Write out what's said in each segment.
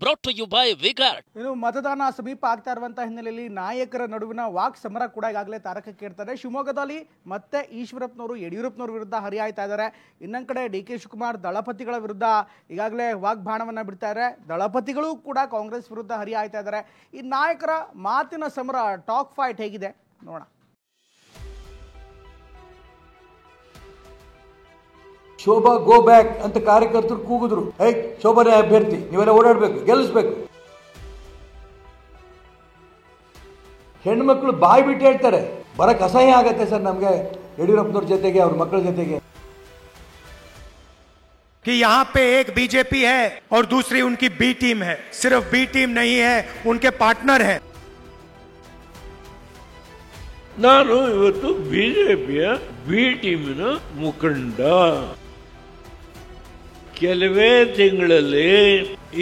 Brought to you by V-Guard. ಇನ್ನು ಮತದಾನ ಸಮೀಪ ಆಗ್ತಾ ಇರುವಂತಹ ಹಿನ್ನೆಲೆಯಲ್ಲಿ ನಾಯಕರ ನಡುವಿನ ವಾಕ್ ಸಮರ ಕೂಡ ಈಗಾಗಲೇ ತಾರಕಕ್ಕೆ ಏರ್ತಾರೆ. ಶಿವಮೊಗ್ಗದಲ್ಲಿ ಮತ್ತೆ ಈಶ್ವರಪ್ಪನವರು ಯಡಿಯೂರಪ್ಪನವ್ರ ವಿರುದ್ಧ ಹರಿಯಾಯ್ತಾ ಇದ್ದಾರೆ. ಇನ್ನೊಂದು ಕಡೆ ಡಿ ಕೆ ಶಿವಕುಮಾರ್ ದಳಪತಿಗಳ ವಿರುದ್ಧ ಈಗಾಗಲೇ ವಾಗ್ಬಾಣವನ್ನ ಬಿಡ್ತಾ ಇದ್ದಾರೆ. ದಳಪತಿಗಳು ಕೂಡ ಕಾಂಗ್ರೆಸ್ ವಿರುದ್ಧ ಹರಿಯಾಯ್ತಾ ಇದ್ದಾರೆ. ಈ ನಾಯಕರ ಮಾತಿನ ಸಮರ ಟಾಕ್ ಫೈಟ್ ಹೇಗಿದೆ ನೋಡೋಣ. ಶೋಭಾ ಗೋ ಬ್ಯಾಕ್ ಅಂತ ಕಾರ್ಯಕರ್ತರು ಕೂಗಿದ್ರು. ಶೋಭಾನೇ ಅಭ್ಯರ್ಥಿ, ನೀವೆಲ್ಲ ಓಡಾಡಬೇಕು, ಗೆಲ್ಲಿಸ್ಬೇಕು. ಹೆಣ್ಮಕ್ಳು ಬಾಯಿ ಬಿಟ್ಟು ಹೇಳ್ತಾರೆ, ಬರಕ್ ಅಸಹ್ಯ ಆಗತ್ತೆ ಸರ್ ನಮ್ಗೆ ಯಡಿಯೂರಪ್ಪನವ್ರ ಜೊತೆಗೆ ಅವ್ರ ಮಕ್ಕಳ ಜೊತೆಗೆ. कि यहाँ पे एक बीजेपी है और दूसरी उनकी बी टीम है. सिर्फ बी टीम नहीं है, उनके पार्टनर है. ನಾನು ಇವತ್ತು ಬಿಜೆಪಿಯ ಬಿ ಟೀಮಿನ ಮುಖಂಡ. ಕೆಲವೇ ತಿಂಗಳಲ್ಲಿ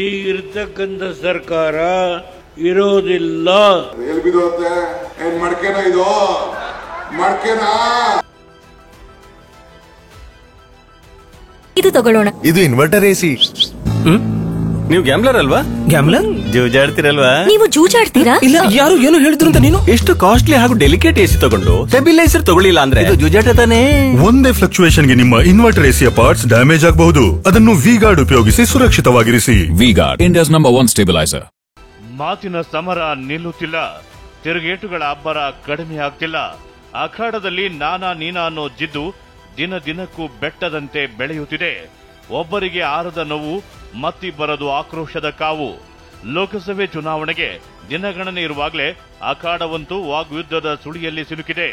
ಈಗಿರ್ತಕ್ಕಂಥ ಸರ್ಕಾರ ಇರೋದಿಲ್ಲ. ಇದು ತಗೊಳ್ಳೋಣ. ಇದು ಇನ್ವರ್ಟರ್ ಎಸಿ. ನೀವು ಗ್ಯಾಮ್ಲರ್ ಅಲ್ವಾ? ಗ್ಯಾಮ್ಲರ್ ಜೂಜಾಡ್ತಿರಲ್ವಾ? ನೀವು ಜೂಜಾಡ್ತೀರಾ? ಇಲ್ಲ, ಯಾರು ಏನು ಹೇಳಿದ್ರು ಅಂತ ನೀನು ಎಷ್ಟು ಕಾಸ್ಟ್ಲಿ ಹಾಗೂ ಡೆಲಿಕೇಟ್ ಎಸಿ ತಗೊಂಡು ಸ್ಟೆಬಿಲೈಸರ್ ತಗೊಳ್ಳಿಲ್ಲ ಅಂದ್ರೆ ಇದು ಜೂಜಾಟ ತಾನೇ. ಒಂದೇ ಫ್ಲಕ್ಚುಯೇಷನ್ ಗೆ ನಿಮ್ಮ ಇನ್ವರ್ಟರ್ ಎಸಿಯ ಪಾರ್ಟ್ಸ್ ಡ್ಯಾಮೇಜ್ ಆಗಬಹುದು. ಅದನ್ನು ವಿಗಾರ್ಡ್ ಉಪಯೋಗಿಸಿ ಸುರಕ್ಷಿತವಾಗಿರಿಸಿ. ವಿಗಾರ್ಡ್, ಇಂಡಿಯಾಸ್ ನಂಬರ್ 1 ಸ್ಟೆಬಿಲೈಸರ್. ಮಾತಿನ ಸಮರ ನಿಲ್ಲುತ್ತಿಲ್ಲ, ತಿರುಗೇಟುಗಳ ಅಬ್ಬರ ಕಡಿಮೆ ಆಗ್ತಿಲ್ಲ. ಅಖಾಡದಲ್ಲಿ ನಾನಾ ನೀನಾ ಅನ್ನೋ ಜಿದ್ದು ದಿನ ದಿನಕ್ಕೂ ಬೆಟ್ಟದಂತೆ ಬೆಳೆಯುತ್ತಿದೆ. ಒಬ್ಬರಿಗೆ ಆರದ ನೋವು, ಮತ್ತಿಬ್ಬರದು ಆಕ್ರೋಶದ ಕಾವು. ಲೋಕಸಭೆ ಚುನಾವಣೆಗೆ ದಿನಗಣನೆ ಇರುವಾಗಲೇ ಅಖಾಡವಂತೂ ವಾಗ್ಯುದ್ಧದ ಸುಳಿಯಲ್ಲಿ ಸಿಲುಕಿದೆ.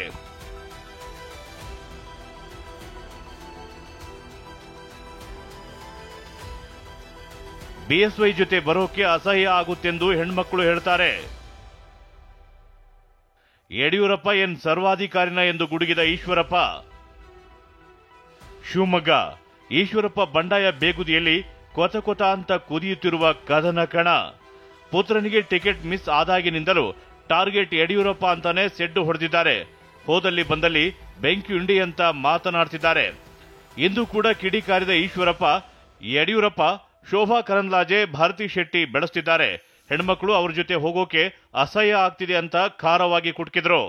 ಬಿಎಸ್ವೈ ಜೊತೆ ಬರೋಕೆ ಅಸಹ್ಯ ಆಗುತ್ತೆಂದು ಹೆಣ್ಮಕ್ಕಳು ಹೇಳ್ತಾರೆ. ಯಡಿಯೂರಪ್ಪ ಏನ್ ಸರ್ವಾಧಿಕಾರಿನ ಎಂದು ಗುಡುಗಿದ ಈಶ್ವರಪ್ಪ. ಶಿವಮೊಗ್ಗ ಈಶ್ವರಪ್ಪ ಬಂಡಾಯ ಬೇಗುದಿಯಲ್ಲಿ ಕೊತ ಕೊತ ಅಂತ ಕುದಿಯುತ್ತಿರುವ ಕದನ ಕಣ. ಪುತ್ರನಿಗೆ ಟಿಕೆಟ್ ಮಿಸ್ ಆದಾಗಿನಿಂದಲೂ ಟಾರ್ಗೆಟ್ ಯಡಿಯೂರಪ್ಪ ಅಂತಾನೆ ಸೆಡ್ಡು ಹೊಡೆದಿದ್ದಾರೆ. ಹೋದಲ್ಲಿ ಬಂದಲ್ಲಿ ಬೆಂಕಿ ಉಂಡಿ ಅಂತ ಮಾತನಾಡ್ತಿದ್ದಾರೆ. ಇಂದು ಕೂಡ ಕಿಡಿಕಾರಿದ ಈಶ್ವರಪ್ಪ, ಯಡಿಯೂರಪ್ಪ ಶೋಭಾ ಕರಂದ್ಲಾಜೆ, ಭಾರತಿ ಶೆಟ್ಟಿ ಬೆಳೆಸ್ತಿದ್ದಾರೆ. ಹೆಣ್ಮಕ್ಳು ಅವ್ರ ಜೊತೆ ಹೋಗೋಕೆ ಅಸಹ್ಯ ಆಗ್ತಿದೆ ಅಂತ ಖಾರವಾಗಿ ಕುಟಕಿದ್ರು.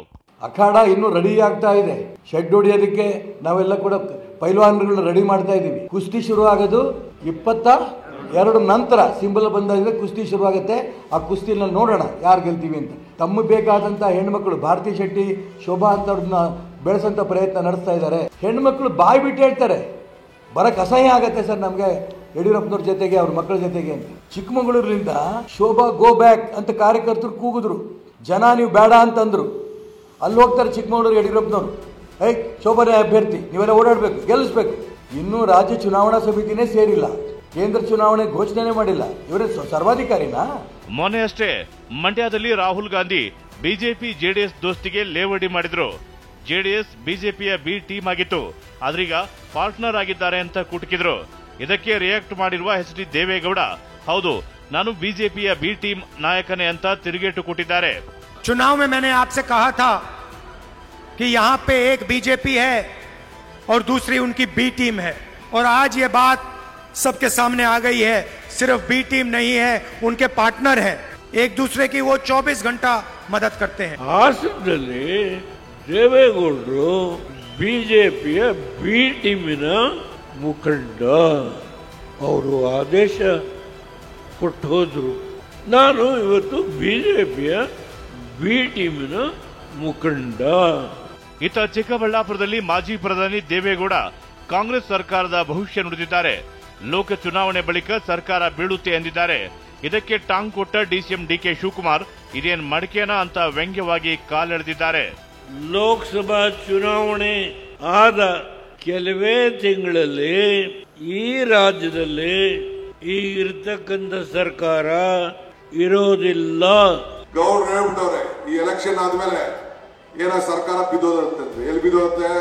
ಅಖಾಡ ಇನ್ನೂ ರೆಡಿ ಆಗ್ತಾ ಇದೆ. ಶೆಡ್ ಹೊಡಿಯೋದಕ್ಕೆ ನಾವೆಲ್ಲ ಕೂಡ ಪೈಲ್ವಾನ್ಗಳನ್ನ ರೆಡಿ ಮಾಡ್ತಾ ಇದ್ದೀವಿ. ಕುಸ್ತಿ ಶುರು ಆಗೋದು 22 ನಂತರ ಸಿಂಬಲ್ ಬಂದಾಗಿದೆ ಕುಸ್ತಿ ಶುರುವಾಗುತ್ತೆ. ಆ ಕುಸ್ತಿನಲ್ಲಿ ನೋಡೋಣ ಯಾರು ಗೆಲ್ತೀವಿ ಅಂತ. ತಮ್ಮ ಬೇಕಾದಂತ ಹೆಣ್ಮಕ್ಳು ಭಾರತಿ ಶೆಟ್ಟಿ, ಶೋಭಾ ಅಂತವ್ರನ್ನ ಬೆಳೆಸಂತ ಪ್ರಯತ್ನ ನಡೆಸ್ತಾ ಇದ್ದಾರೆ. ಹೆಣ್ಮಕ್ಳು ಬಾಯಿ ಬಿಟ್ಟು ಹೇಳ್ತಾರೆ, ಬರಕ್ ಅಸಹ್ಯ ಆಗತ್ತೆ ಸರ್ ನಮ್ಗೆ ಯಡಿಯೂರಪ್ಪನವ್ರ ಜೊತೆಗೆ ಅವ್ರ ಮಕ್ಕಳ ಜೊತೆಗೆ ಅಂತ. ಚಿಕ್ಕಮಗಳೂರಿನಿಂದ ಶೋಭಾ ಗೋ ಬ್ಯಾಕ್ ಅಂತ ಕಾರ್ಯಕರ್ತರು ಕೂಗಿದ್ರು. ಜನ ನೀವು ಬೇಡ ಅಂತಂದ್ರು. ಅಲ್ಲಿ ಹೋಗ್ತಾರೆ ಚಿಕ್ಕಮಗಳೂರು ಯಡಿಯೂರಪ್ಪನವರು. ಶೋಭಾನೇ ಅಭ್ಯರ್ಥಿ, ನೀವೆಲ್ಲ ಓಡಾಡಬೇಕು, ಗೆಲ್ಲಿಸ್ಬೇಕು. ಇನ್ನೂ ರಾಜ್ಯ ಚುನಾವಣಾ ಸಮಿತಿನೇ ಸೇರಿಲ್ಲ, ಕೇಂದ್ರ ಚುನಾವಣೆ ಘೋಷಣೆ ಮಾಡಿಲ್ಲ. ಇವರೇ ಸರ್ವಾಧಿಕಾರಿನಾ? ಮೊನ್ನೆ ಅಷ್ಟೇ ಮಂಡ್ಯದಲ್ಲಿ ರಾಹುಲ್ ಗಾಂಧಿ ಬಿಜೆಪಿ ಜೆಡಿಎಸ್ ದೋಸ್ತಿಗೆ ಲೇವಡಿ ಮಾಡಿದ್ರು. ಜೆಡಿಎಸ್ ಬಿಜೆಪಿಯ ಬಿ ಟೀಮ್ ಆಗಿತ್ತು, ಆದ್ರೀಗ ಪಾರ್ಟ್ನರ್ ಆಗಿದ್ದಾರೆ ಅಂತ ಕುಟುಕಿದ್ರು. ಇದಕ್ಕೆ ರಿಯಾಕ್ಟ್ ಮಾಡಿರುವ ಎಚ್ ಡಿ ದೇವೇಗೌಡ, ಹೌದು ನಾನು ಬಿಜೆಪಿಯ ಬಿ ಟೀಮ್ ನಾಯಕನೇ ಅಂತ ತಿರುಗೇಟು ಕೊಟ್ಟಿದ್ದಾರೆ. चुनाव में मैंने आपसे कहा था कि यहाँ पे एक बीजेपी है और दूसरी उनकी बी टीम है, और आज ये बात सबके सामने आ गई है. सिर्फ बी टीम नहीं है, उनके पार्टनर है. एक दूसरे की वो 24 घंटा मदद करते हैं. ಹಾಸನದಲ್ಲಿ ದೇವೇಗೌಡರು ಬಿಜೆಪಿಯ ಬಿ ಟೀಮಿನ ಮುಖಂಡ. ಅವರು ಆದೇಶ ಕೊಟ್ಟು ಹೋದ್ರು. ನಾನು ಇವತ್ತು ಬಿಜೆಪಿಯ ಬಿ ಟೀಮಿನ ಮುಖಂಡ. ಇತ್ತ ಚಿಕ್ಕಬಳ್ಳಾಪುರದಲ್ಲಿ ಮಾಜಿ ಪ್ರಧಾನಿ ದೇವೇಗೌಡ ಕಾಂಗ್ರೆಸ್ ಸರ್ಕಾರದ ಭವಿಷ್ಯ ನುಡಿದಿದ್ದಾರೆ. ಲೋಕ ಚುನಾವಣೆ ಬಳಿಕ ಸರ್ಕಾರ ಬೀಳುತ್ತೆ ಎಂದಿದ್ದಾರೆ. ಇದಕ್ಕೆ ಟಾಂಗ್ ಕೊಟ್ಟ ಡಿಸಿಎಂ ಡಿಕೆ ಶಿವಕುಮಾರ್ ಇದೇನ್ ಮಡಿಕೆನಾ ಅಂತ ವ್ಯಂಗ್ಯವಾಗಿ ಕಾಲೆಳೆದಿದ್ದಾರೆ. ಲೋಕಸಭಾ ಚುನಾವಣೆ ಆದ ಕೆಲವೇ ತಿಂಗಳಲ್ಲಿ ಈ ರಾಜ್ಯದಲ್ಲಿ ಈಗಿರ್ತಕ್ಕಂಥ ಸರ್ಕಾರ ಇರೋದಿಲ್ಲ. ಗೌಡ್ರು ಹೇಳ್ಬಿಟ್ಟವ್ರೆ, ಈ ಎಲೆಕ್ಷನ್ ಆದ್ಮೇಲೆ ಏನೋ ಸರ್ಕಾರ ಬಿದ್ದೋದಂತೆ. ಎಲ್ಲಿ ಬಿದ್ದೋಗುತ್ತೆ?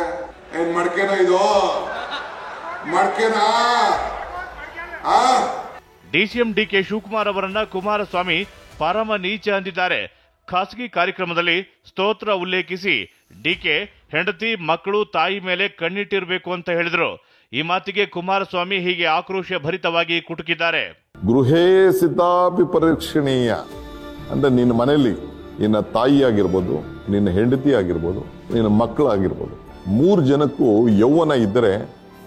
ಏನ್ ಮಡ್ಕೆನಾ ಇದು? ಮಡ್ಕೆನಾ? ಡಿಸಿಎಂ ಡಿಕೆ ಶಿವಕುಮಾರ್ ಅವರನ್ನ ಕುಮಾರಸ್ವಾಮಿ ಪರಮ ನೀಚ ಅಂದಿದ್ದಾರೆ. ಖಾಸಗಿ ಕಾರ್ಯಕ್ರಮದಲ್ಲಿ ಸ್ತೋತ್ರ ಉಲ್ಲೇಖಿಸಿ ಡಿಕೆ ಹೆಂಡತಿ ಮಕ್ಕಳು ತಾಯಿ ಮೇಲೆ ಕಣ್ಣಿಟ್ಟಿರಬೇಕು ಅಂತ ಹೇಳಿದ್ರು. ಈ ಮಾತಿಗೆ ಕುಮಾರಸ್ವಾಮಿ ಹೀಗೆ ಆಕ್ರೋಶ ಭರಿತವಾಗಿ ಕುಟುಕಿದ್ದಾರೆ. ಗೃಹೇ ಸಿತಾಪಿ ಪರೀಕ್ಷಣೀಯ ಅಂದ್ರೆ ನಿನ್ನ ಮನೆಯಲ್ಲಿ ನಿನ್ನ ತಾಯಿ ಆಗಿರ್ಬೋದು, ನಿನ್ನ ಹೆಂಡತಿ ಆಗಿರ್ಬೋದು, ನಿನ್ನ ಮಕ್ಕಳಾಗಿರ್ಬೋದು, 3 ಜನಕ್ಕೂ ಯೌವನ ಇದ್ದರೆ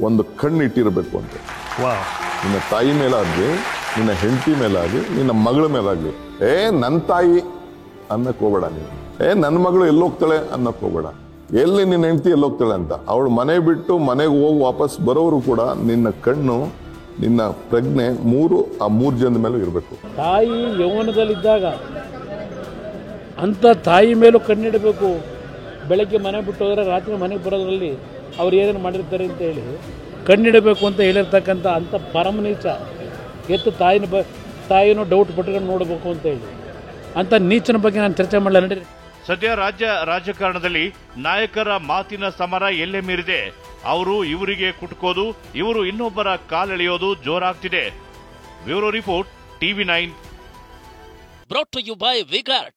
ಒಂದು ಕಣ್ಣಿಟ್ಟಿರಬೇಕು ಅಂತ. ನಿನ್ನ ತಾಯಿ ಮೇಲಾಗ್ಲಿ, ನಿನ್ನ ಹೆಂಡತಿ ಮೇಲಾಗ್ಲಿ, ನಿನ್ನ ಮಗಳ ಮೇಲಾಗ್ಲಿ, ನನ್ನ ತಾಯಿ ಅನ್ನಕ್ ಹೋಗ್ಬೇಡ ನೀನು, ನನ್ನ ಮಗಳು ಎಲ್ಲೋಗ್ತಾಳೆ ಅನ್ನಕ್ ಹೋಗ್ಬೇಡ, ಎಲ್ಲಿ ನಿನ್ನ ಹೆಂಡತಿ ಎಲ್ಲೋಗ್ತಾಳೆ ಅಂತ. ಅವಳು ಮನೆ ಬಿಟ್ಟು ಮನೆಗೆ ಹೋಗಿ ವಾಪಸ್ ಬರೋರು ಕೂಡ ನಿನ್ನ ಕಣ್ಣು, ನಿನ್ನ ಪ್ರಜ್ಞೆ ಆ 3 ಜನದ ಮೇಲೂ ಇರಬೇಕು. ತಾಯಿ ಯೌವನದಲ್ಲಿದ್ದಾಗ ಅಂತ ತಾಯಿ ಮೇಲೂ ಕಣ್ಣಿಡಬೇಕು. ಬೆಳಗ್ಗೆ ಮನೆ ಬಿಟ್ಟು ಹೋದರೆ ರಾತ್ರಿ ಮನೆಗೆ ಬರೋದ್ರಲ್ಲಿ ಅವ್ರು ಏನೇನು ಮಾಡಿರ್ತಾರೆ ಅಂತ ಹೇಳಿ ಕಣ್ಣಿಡಬೇಕು ಅಂತ ಹೇಳಿರ್ತಕ್ಕಂಥ ಅಂಥ ಪರಮನೀಚ ಎತ್ತು ತಾಯಿನೂ ಡೌಟ್ ಪಟ್ಕೊಂಡು ನೋಡಬೇಕು ಅಂತ ಹೇಳಿ ಅಂಥ ನೀಚನ ಬಗ್ಗೆ ನಾನು ಚರ್ಚೆ ಮಾಡಲ್ಲ. ನಡೀರಿ. ಸದ್ಯ ರಾಜ್ಯ ರಾಜಕಾರಣದಲ್ಲಿ ನಾಯಕರ ಮಾತಿನ ಸಮರ ಎಲ್ಲೆ ಮೀರಿದೆ. ಅವರು ಇವರಿಗೆ ಕುಟುಕೋದು, ಇವರು ಇನ್ನೊಬ್ಬರ ಕಾಲೆಳೆಯೋದು ಜೋರಾಗ್ತಿದೆ. Bureau report, TV9. Brought to you by Vigard.